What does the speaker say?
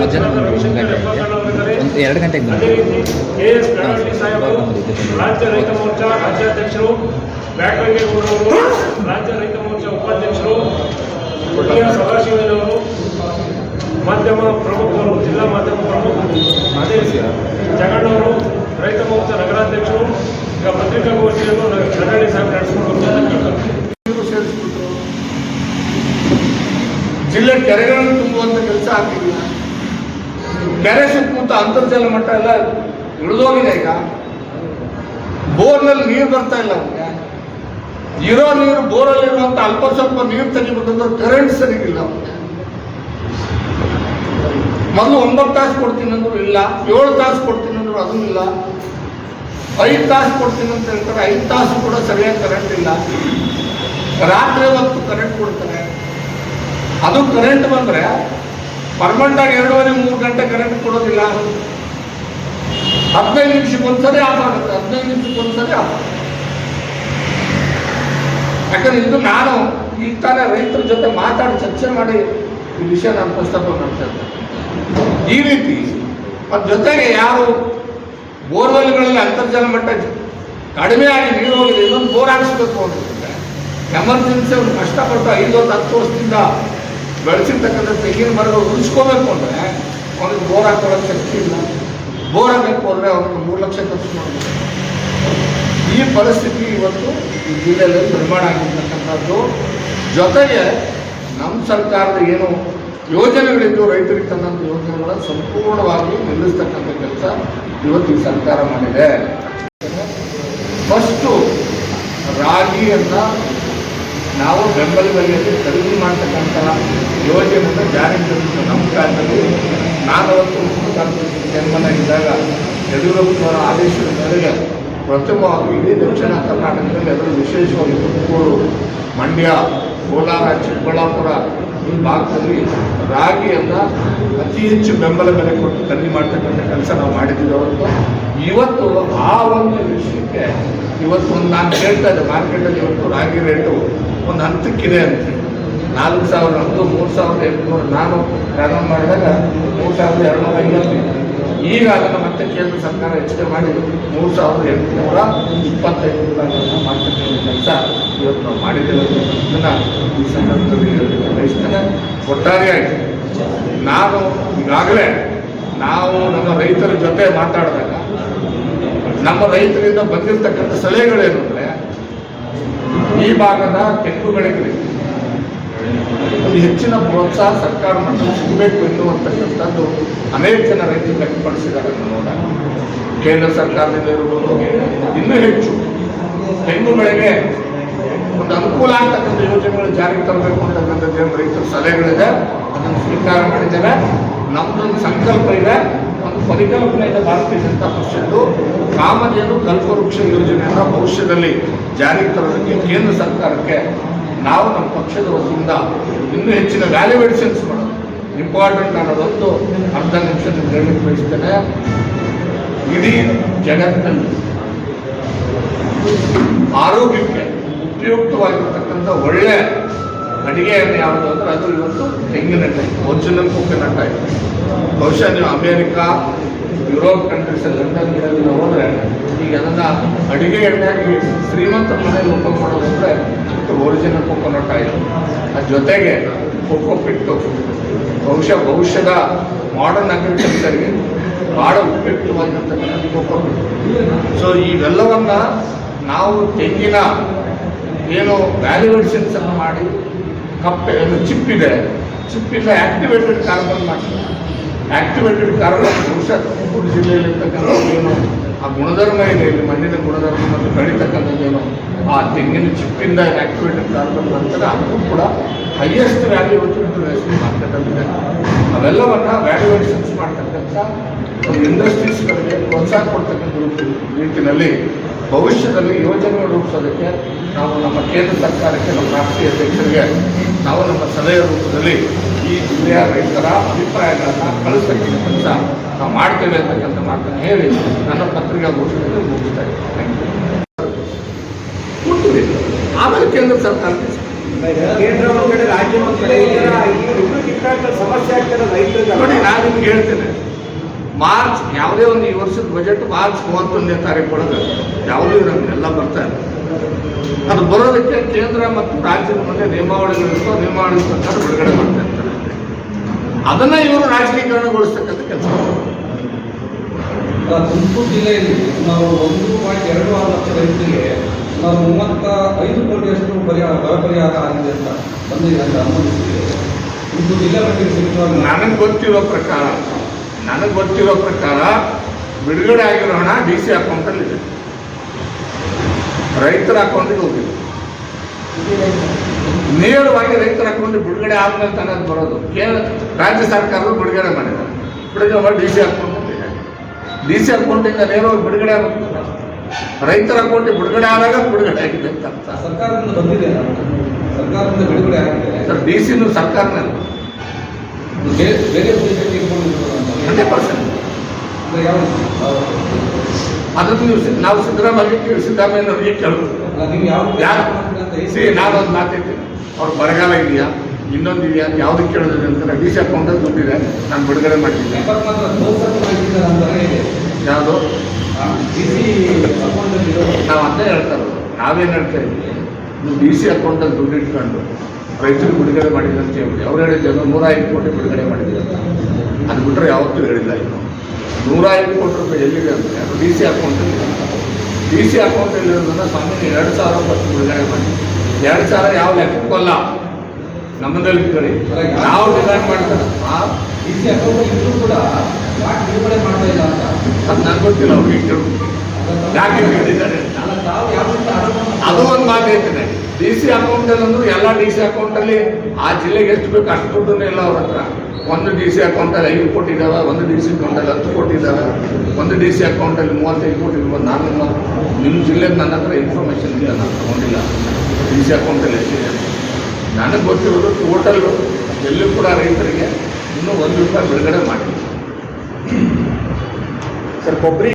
ಮಧ್ಯಾಹ್ನ 1 ಗಂಟೆ ಒಂದು 2 ಗಂಟೆಗೆ ರಾಜ್ಯ ರೈತ ಮೋರ್ಚಾ ರಾಜ್ಯಾಧ್ಯಕ್ಷರು ಬ್ಯಾಟಗೇಗೌಡರವರು, ರಾಜ್ಯ ರೈತ ಮೋರ್ಚಾ ಉಪಾಧ್ಯಕ್ಷರು ಸದಾಶಿವಯ್ಯನವರು, ಮಾಧ್ಯಮ ಪ್ರಮುಖರು, ಜಿಲ್ಲಾ ಮಾಧ್ಯಮ ಪ್ರಮುಖರು ಅದೇ ಜಗಣ್ಣವರು, ರೈತ ಮೋರ್ಚಾ ನಗರಾಧ್ಯಕ್ಷರು. ಈಗ ಪತ್ರಿಕಾಗೋಷ್ಠಿಯನ್ನು ಕನ್ನಡಿ ಸಾಹೇಬ್ ನಡೆಸಿಕೊಂಡು ಜಿಲ್ಲೆ ಕೆರೆಗಳನ್ನು ತುಂಬುವಂಥ ಕೆಲಸ ಆಗ್ತಿಲ್ಲ. ಕೆರೆ ಸುತ್ತಮುತ್ತ ಅಂತರ್ಜಲ ಮಟ್ಟ ಎಲ್ಲ ಇಳಿದೋಗಿದೆ. ಈಗ ಬೋರ್ನಲ್ಲಿ ನೀರು ಬರ್ತಾ ಇಲ್ಲ. ನಮಗೆ ಇರೋ ನೀರು ಬೋರಲ್ಲಿರುವಂಥ ಅಲ್ಪ ಸ್ವಲ್ಪ ನೀರು ತೆಗಿಬೇಕಂದ್ರೆ ಕರೆಂಟ್ ಸರಿಗಿಲ್ಲ. ಮೊದಲು 9 ತಾಸು ಕೊಡ್ತೀನಿ ಅಂದ್ರು ಇಲ್ಲ, 7 ತಾಸು ಕೊಡ್ತೀನಿ ಅಂದ್ರು ಅದೂ ಇಲ್ಲ, 5 ತಾಸು ಕೊಡ್ತೀನಿ ಅಂತ ಹೇಳ್ತಾರೆ. 5 ತಾಸು ಕೂಡ ಸರಿಯಾಗಿ ಕರೆಂಟ್ ಇಲ್ಲ. ರಾತ್ರಿ ಹೊತ್ತು ಕರೆಂಟ್ ಕೊಡ್ತಾರೆ. ಅದು ಕರೆಂಟ್ ಬಂದರೆ ಪರ್ಮನೆಂಟಾಗಿ 2.5-3 ಗಂಟೆ ಕರೆಂಟ್ ಕೊಡೋದಿಲ್ಲ. 15 ನಿಮಿಷಕ್ಕೆ ಒಂದ್ಸರಿ ಆಫ್ ಆಗುತ್ತೆ. 15 ನಿಮಿಷಕ್ಕೆ ಒಂದ್ಸರಿ ಆಫ್ ಆಗುತ್ತೆ. ಯಾಕಂದ್ರೆ ಇದು ನಾನು ಈಗ ತಾನೇ ರೈತರ ಜೊತೆ ಮಾತಾಡಿ ಚರ್ಚೆ ಮಾಡಿ ಈ ವಿಷಯ ನಾನು ಪ್ರಸ್ತಾಪ ಮಾಡ್ತಾ ಇದ್ದೆ. ಈ ರೀತಿ ಮತ್ತು ಜೊತೆಗೆ ಯಾರು ಬೋರ್ವೆಲ್ಗಳಲ್ಲಿ ಅಂತರ್ಜಲ ಮಟ್ಟ ಕಡಿಮೆ ಆಗಿ ನೀರು ಹೋಗಿದೆ, ಇನ್ನೊಂದು ಬೋರ್ ಹಾಕಿಸ್ಬೇಕು ಅಂತಿರುತ್ತೆ. ಎಮರ್ಜೆನ್ಸಿ ಅವ್ರು ಕಷ್ಟಪಟ್ಟು 5-10 ವರ್ಷದಿಂದ ಬೆಳೆಸಿರ್ತಕ್ಕಂಥ ತೆಂಗಿನ ಮರಗಳು ಉಳಿಸ್ಕೋಬೇಕು ಅಂದರೆ ಅವನಿಗೆ ಬೋರ್ ಹಾಕೊಳ್ಳೋಕ್ಕೆ ಶಕ್ತಿ ಇಲ್ಲ. ಬೋರ್ ಹಾಕಕ್ಕೆ ಹೋದರೆ ಅವನಿಗೆ 3 ಲಕ್ಷ ಖರ್ಚು ಮಾಡಬೇಕು. ಈ ಪರಿಸ್ಥಿತಿ ಇವತ್ತು ಈ ಜಿಲ್ಲೆಯಲ್ಲಿ ನಿರ್ಮಾಣ ಆಗಿರ್ತಕ್ಕಂಥದ್ದು. ಜೊತೆಗೆ ನಮ್ಮ ಸರ್ಕಾರದ ಏನು ಯೋಜನೆಗಳಿದ್ದು ರೈತರಿಗೆ ತಂದಂಥ ಯೋಜನೆಗಳನ್ನು ಸಂಪೂರ್ಣವಾಗಿ ನಿಲ್ಲಿಸ್ತಕ್ಕಂಥ ಕೆಲಸ ಇವತ್ತು ಈ ಸರ್ಕಾರ ಮಾಡಿದೆ. ಫಸ್ಟು ರಾಗಿಯನ್ನು ನಾವು ಬೆಂಬಲ ಬೆಲೆಯಲ್ಲಿ ಖರೀದಿ ಮಾಡ್ತಕ್ಕಂಥ ಯೋಜನೆಯನ್ನು ಜಾರಿಗೆ ತಂದಿದ್ದು ನಮ್ಮ ಕಾಲದಲ್ಲಿ. ನಾನು ಅವತ್ತು ಇದ್ದಾಗ ಯಡಿಯೂರಪ್ಪನವರ ಆದೇಶದ ಮೇರೆಗೆ ಪ್ರಥಮವಾಗಿ ಇಡೀ ದಕ್ಷಿಣ ಕರ್ನಾಟಕದಲ್ಲಿ ಅದರಲ್ಲಿ ವಿಶೇಷವಾಗಿ ತುಮಕೂರು, ಮಂಡ್ಯ, ಕೋಲಾರ, ಚಿಕ್ಕಬಳ್ಳಾಪುರ ಈ ಭಾಗದಲ್ಲಿ ರಾಗಿಯನ್ನು ಅತಿ ಹೆಚ್ಚು ಬೆಂಬಲ ಬೆಲೆ ಕೊಟ್ಟು ಖರೀದಿ ಮಾಡ್ತಕ್ಕಂಥ ಕೆಲಸ ನಾವು ಮಾಡಿದ್ದೀವಿ. ಅವತ್ತು ಇವತ್ತು ಆ ಒಂದು ವಿಷಯಕ್ಕೆ ಇವತ್ತು ಒಂದು ನಾನು ಕೇಳ್ತಾ ಇದ್ದೆ, ಮಾರ್ಕೆಟಲ್ಲಿ ಇವತ್ತು ರಾಗಿ ರೇಟು ಒಂದು ಹಂತಕ್ಕಿದೆ ಅಂತ 4,000 ಅಂದು 3,800. ನಾನು ಪ್ರಾರಂಭ ಮಾಡಿದಾಗ 3,250. ಈಗ ಅದನ್ನು ಮತ್ತೆ ಕೇಂದ್ರ ಸರ್ಕಾರ ಹೆಚ್ಚಿಗೆ ಮಾಡಿ 3,825 ಮಾಡ್ತಕ್ಕಂಥ ಕೆಲಸ ಇವತ್ತು ನಾವು ಮಾಡಿದ್ದೇವೆ. ಇದನ್ನು ಈ ಸಂದರ್ಭದಲ್ಲಿ ಬಯಸ್ತೇನೆ. ಒಟ್ಟಾರೆಯಾಗಿ ನಾನು ಈಗಾಗಲೇ ನಾವು ನಮ್ಮ ರೈತರ ಜೊತೆ ಮಾತಾಡಿದಾಗ ನಮ್ಮ ರೈತರಿಂದ ಬಂದಿರತಕ್ಕಂಥ ಸಲಹೆಗಳೇನು ಅಂದರೆ, ಈ ಭಾಗದ ತೆಂಗು ಬೆಳೆಗಳಿಗೆ ಒಂದು ಹೆಚ್ಚಿನ ಪ್ರೋತ್ಸಾಹ ಸರ್ಕಾರ ಮಟ್ಟದಲ್ಲಿ ಸಿಗಬೇಕು ಎನ್ನುವಂತಕ್ಕಂಥದ್ದು ಅನೇಕ ಜನ ರೈತರು ವ್ಯಕ್ತಪಡಿಸಿದ್ದಾರೆ. ನೋಡೋಣ, ಕೇಂದ್ರ ಸರ್ಕಾರದಿಂದ ಇರ್ಬೋದು, ಇನ್ನೂ ಹೆಚ್ಚು ತೆಂಗು ಬೆಳೆಗೆ ಒಂದು ಅನುಕೂಲ ಆಗ್ತಕ್ಕಂಥ ಯೋಜನೆಗಳು ಜಾರಿಗೆ ತರಬೇಕು ಅಂತಕ್ಕಂಥದ್ದು ಏನು ರೈತರ ಸಲಹೆಗಳಿದೆ, ಅದನ್ನು ಸ್ವೀಕಾರ ಮಾಡಿದ್ದೇವೆ. ನಮ್ಮದೊಂದು ಸಂಕಲ್ಪ ಇದೆ, ಒಂದು ಪರಿಕಲ್ಪನೆ ಇದೆ. ಭಾರತೀಯ ಜನತಾ ಪಕ್ಷದ್ದು ಕಾಮಧೇನು ಕಲ್ಪವೃಕ್ಷ ಯೋಜನೆಯನ್ನು ಭವಿಷ್ಯದಲ್ಲಿ ಜಾರಿಗೆ ತರೋದಕ್ಕೆ ಕೇಂದ್ರ ಸರ್ಕಾರಕ್ಕೆ ನಾವು ನಮ್ಮ ಪಕ್ಷದ ವತಿಯಿಂದ ಇನ್ನೂ ಹೆಚ್ಚಿನ ವ್ಯಾಲ್ಯೂಯೇಷನ್ಸ್ ಮಾಡೋದು ಇಂಪಾರ್ಟೆಂಟ್ ಅನ್ನೋದೊಂದು ಅರ್ಧ ನಿಮಿಷ ಹೇಳಲಿಕ್ಕೆ ಬಯಸ್ತೇನೆ. ಇಡೀ ಜಗತ್ತಿನಲ್ಲಿ ಆರೋಗ್ಯಕ್ಕೆ ಉಪಯುಕ್ತವಾಗಿರ್ತಕ್ಕಂಥ ಒಳ್ಳೆ ಅಡಿಗೆ ಎಣ್ಣೆ ಯಾವುದು ಅಂದರೆ ಅದು ಇವತ್ತು ತೆಂಗಿನೆಣ್ಣೆ, ಒರಿಜಿನಲ್ ಕೋಕೋನಟ್ ಆಯಿಲ್. ಬಹುಶಃ ನೀವು ಅಮೇರಿಕಾ, ಯುರೋಪ್ ಕಂಟ್ರೀಸಲ್ಲಿ ಲಂಡನ್ಗಳಲ್ಲಿ ಹೋದರೆ ಈಗ ಅದನ್ನು ಅಡಿಗೆ ಎಣ್ಣೆಯಾಗಿ ಶ್ರೀಮಂತರ ಮನೆಯಲ್ಲಿ ಉಪಯೋಗ ಮಾಡೋದಂದರೆ ಒರಿಜಿನಲ್ ಕೋಕೋನಟ್ ಆಯಿಲ್. ಅದ್ರ ಜೊತೆಗೆ ಕೋಕೋ ಪಿಟ್ಟು ಭವಿಷ್ಯದ ಮಾಡರ್ನ್ ಅಗ್ರಿಕಲ್ಚರ್ಗೆ ಭಾಳ ಉಪಯುಕ್ತವಾಗಿರ್ತಕ್ಕಂಥ ಕೋಕೋ ಪಿಟ್ಟು. ಸೊ ಇವೆಲ್ಲವನ್ನು ನಾವು ತೆಂಗಿನ ಏನು ವ್ಯಾಲ್ಯೂಯೇಷನ್ಸನ್ನು ಮಾಡಿ ಚಿಪ್ಪಿದೆ, ಚಿಪ್ಪಿಂದ ಆ್ಯಕ್ಟಿವೇಟೆಡ್ ಕಾರ್ಬನ್ ಮಾಡ್ತಾರೆ. ಆ್ಯಕ್ಟಿವೇಟೆಡ್ ಕಾರ್ಬನ್ ಬಹುಶಃ ತುಮಕೂರು ಜಿಲ್ಲೆಯಲ್ಲಿರ್ತಕ್ಕಂಥ ಏನು ಆ ಗುಣಧರ್ಮ ಇದೆ, ಇಲ್ಲಿ ಮಣ್ಣಿನ ಗುಣಧರ್ಮ ಮತ್ತು ಬೆಳೀತಕ್ಕಂಥದ್ದೇನು ಆ ತೆಂಗಿನ ಚಿಪ್ಪಿಂದ ಆ್ಯಕ್ಟಿವೇಟೆಡ್ ಕಾರ್ಬನ್ ಬರ್ತಾರೆ. ಅದಕ್ಕೂ ಕೂಡ ಹೈಯೆಸ್ಟ್ ವ್ಯಾಲ್ಯೂಯೇಷನ್ ರೇಷ್ಮೆ ಮಾರ್ಕೆಟಲ್ಲಿದೆ. ಅವೆಲ್ಲವನ್ನು ವ್ಯಾಲ್ಯೂಯೇಷನ್ಸ್ ಮಾಡ್ತಕ್ಕಂಥ ಒಂದು ಇಂಡಸ್ಟ್ರೀಸ್ಗಳಿಗೆ ಪ್ರೋತ್ಸಾಹ ಕೊಡ್ತಕ್ಕಂಥ ರೀತಿಯಲ್ಲಿ ಭವಿಷ್ಯದಲ್ಲಿ ಯೋಜನೆ ರೂಪಿಸೋದಕ್ಕೆ ನಾವು ನಮ್ಮ ಕೇಂದ್ರ ಸರ್ಕಾರಕ್ಕೆ, ನಮ್ಮ ರಾಷ್ಟ್ರೀಯ ಅಧ್ಯಕ್ಷರಿಗೆ ನಾವು ನಮ್ಮ ಸಲಹೆ ರೂಪದಲ್ಲಿ ಈ ಜಿಲ್ಲೆಯ ರೈತರ ಅಭಿಪ್ರಾಯಗಳನ್ನು ಕಳಿಸ್ತಕ್ಕಂಥ ಕೆಲಸ ನಾವು ಮಾಡ್ತೇವೆ ಅಂತಕ್ಕಂಥ ಮಾತನ್ನು ಹೇಳಿ ನನ್ನ ಪತ್ರಿಕಾಗೋಷ್ಠಿಯಲ್ಲಿ ಮುಗಿಸ್ತಾ ಇದ್ದೀನಿ. ಆಮೇಲೆ ಕೇಂದ್ರ ಸರ್ಕಾರಕ್ಕೆ ಕೇಂದ್ರ ಒಂದು ಕಡೆ ರಾಜ್ಯ ಒಂದು ಕಡೆ ಈ ಥರ ಇಬ್ಬರು ಕಿತ್ತಾಟ ಸಮಸ್ಯೆ ಆಗ್ತದೆ ರೈತರಿಗೆ. ನೋಡಿ, ನಾನು ನಿಮ್ಗೆ ಹೇಳ್ತೇನೆ, ಮಾರ್ಚ್ ಯಾವುದೇ ಒಂದು ಈ ವರ್ಷದ ಬಜೆಟ್ ಮಾರ್ಚ್ 31ನೇ ತಾರೀಕು ಒಳಗೆ ಯಾವುದೂ ಇರೋದು ಎಲ್ಲ ಬರ್ತಾ ಇದೆ. ಅದು ಬರೋದಕ್ಕೆ ಕೇಂದ್ರ ಮತ್ತು ರಾಜ್ಯದ ಮಧ್ಯೆ ನಿಯಮಾವಳಿಗಳಿರ್ತವೆ, ನಿಯಮಾವಳಿ ಪ್ರಕಾರ ಬಿಡುಗಡೆ ಮಾಡ್ತಾ ಇರ್ತಾರೆ. ಅದನ್ನ ಇವರು ರಾಜಕೀಕರಣಗೊಳಿಸ್ತಕ್ಕಂಥ ಕೆಲಸ. ತುಮಕೂರು ಜಿಲ್ಲೆಯಲ್ಲಿ ನಾವು 1.26 ಲಕ್ಷ ರೈತರಿಗೆ ನಾವು 35 ಕೋಟಿಯಷ್ಟು ಬರ ಪರಿಹಾರ ಆಗಿದೆ ಅಂತ ಬಂದಿದೆ ಅಂತ ಅನುಮತಿಸಿದೆ. ತುಮಕೂರು ಜಿಲ್ಲೆ ಮಟ್ಟಿಗೆ ಸಿಗುವಾಗ ನನಗೆ ಗೊತ್ತಿರೋ ಪ್ರಕಾರ ಬಿಡುಗಡೆ ಆಗಿರೋ ಹಣ DC ಅಕೌಂಟಲ್ಲಿ ಇದೆ, ರೈತರ ಅಕೌಂಟಿಗೆ ಹೋಗಿದೆ. ನೇರವಾಗಿ ರೈತರ ಅಕೌಂಟಿಗೆ ಬಿಡುಗಡೆ ಆದ್ಮೇಲೆ ತನಕ ಬರೋದು. ರಾಜ್ಯ ಸರ್ಕಾರವು ಬಿಡುಗಡೆ ಮಾಡಿದ್ದಾರೆ, ಬಿಡುಗಡೆ ಮಾಡಿ DC ಅಕೌಂಟ್ ಇದೆ. DC ಅಕೌಂಟಿಂದ ನೇರವಾಗಿ ಬಿಡುಗಡೆ ಆಗುತ್ತೆ. ರೈತರ ಅಕೌಂಟಿಗೆ ಬಿಡುಗಡೆ ಆದಾಗ ಬಿಡುಗಡೆ ಆಗಿದೆ ಅಂತ ಅರ್ಥ. ಸರ್ಕಾರದಿಂದ ಬಂದಿದೆ, ಸರ್ಕಾರದಿಂದ ಬಿಡುಗಡೆ ಆಗಿದೆ ಸರ್, DC ಸರ್ಕಾರನೇ ಬೇರೆ ಉದ್ದೇಶಕ್ಕೆ ಇಟ್ಕೊಂಡಿರ್ಬೋದು ಅಂತ 100%. ಅಂದ್ರೆ ಯಾವ ಅದನ್ನು ನಾವು ಸಿದ್ದರಾಮಯ್ಯನವರಿಗೆ ಕೇಳಬೇಕು. ನೀವು ಯಾವ ನಾನೊಂದು ಮಾತೈತೀನಿ, ಅವ್ರು ಬರಗಾಲ ಇದೆಯಾ ಇನ್ನೊಂದು ಇದೆಯಾ ಯಾವುದಕ್ಕೆ ಕೇಳೋದಿದೆ ಅಂತ DC ಅಕೌಂಟಲ್ಲಿ ದುಡ್ಡಿದೆ, ನಾನು ಬಿಡುಗಡೆ ಮಾಡಿದ್ದೀನಿ. ಯಾವುದು ನಾವು ಅದೇ ಹೇಳ್ತಾ ಇರೋದು. ನಾವೇನು ಹೇಳ್ತಾ ಇದ್ದೀವಿ, ನೀವು DC ಅಕೌಂಟಲ್ಲಿ ದುಡ್ಡು ಇಟ್ಕೊಂಡು ರೈತರಿಗೆ ಬಿಡುಗಡೆ ಮಾಡಿದ್ರೆ ಅಂತ ಹೇಳಿ ಅವ್ರು ಹೇಳಿದ್ರು 105 ಕೋಟಿ ಬಿಡುಗಡೆ ಮಾಡಿದ್ದೀವಿ ಅಂತ. ಅದು ಬಿಟ್ಟರೆ ಯಾವತ್ತೂ ಹೇಳಿಲ್ಲ. ಇನ್ನು 105 ಕೋಟಿ ರೂಪಾಯಿ ಎಲ್ಲಿದೆ ಅಂದರೆ ಅದು DC ಅಕೌಂಟಲ್ಲಿ. DC ಅಕೌಂಟಲ್ಲಿ ಇರೋದನ್ನ ಸಾಮಾನ್ಯ 2,000 ರೂಪಾಯಿ ಬಿಡುಗಡೆ ಮಾಡಿ. 2,000 ಯಾವ ಲೆಕ್ಕಕ್ಕಲ್ಲ, ನಮ್ಮದಲ್ಲಿ ಕಡೆ ನಾವು ಡಿಮ್ಯಾಂಡ್ ಮಾಡ್ತಾರೆ. DC ಅಕೌಂಟ್ ಇದ್ರೂ ಕೂಡ ಯಾಕೆ ಬಿಡುಗಡೆ ಮಾಡ್ತಾ ಇಲ್ಲ ಅಂತ ಅದು ನನಗೆ ಗೊತ್ತಿಲ್ಲ, ಅವ್ರಿಗೆ ಕೇಳು ಯಾಕೆ ಹೇಳಿದ್ದಾರೆ. ಅದು ಒಂದು ಮಾತು ಹೇಳ್ತೇನೆ, DC ಅಕೌಂಟಲ್ಲಿ ಅಂದ್ರೂ ಎಲ್ಲ DC ಅಕೌಂಟಲ್ಲಿ ಆ ಜಿಲ್ಲೆಗೆ ಎಷ್ಟು ಬೇಕು ಅಷ್ಟು ದುಡ್ಡನ್ನೇ ಇಲ್ಲ ಅವ್ರ ಹತ್ರ. ಒಂದು DC ಅಕೌಂಟಲ್ಲಿ 5 ಕೋಟಿ ಇದ್ದಾವೆ, ಒಂದು DC ಅಕೌಂಟಲ್ಲಿ 10 ಕೋಟಿ ಇದ್ದಾವೆ, ಒಂದು DC ಅಕೌಂಟಲ್ಲಿ 35 ಕೋಟಿ ಇರ್ಬೋದು. ನಾನು ನಿಮ್ಮ ಜಿಲ್ಲೆಗೆ ನನ್ನ ಹತ್ರ ಇನ್ಫಾರ್ಮೇಷನ್ ಇಲ್ಲ, ನಾನು ತಗೊಂಡಿಲ್ಲ DC ಅಕೌಂಟಲ್ಲಿ ಎಷ್ಟಿದೆ. ನನಗೆ ಗೊತ್ತಿರೋದು ಟೋಟಲ್ ಎಲ್ಲೂ ಕೂಡ ರೈತರಿಗೆ ಇನ್ನೂ 1 ರೂಪಾಯಿ ಬಿಡುಗಡೆ ಮಾಡಿಲ್ಲ. ಸರ್ ಕೊಬ್ಬರಿ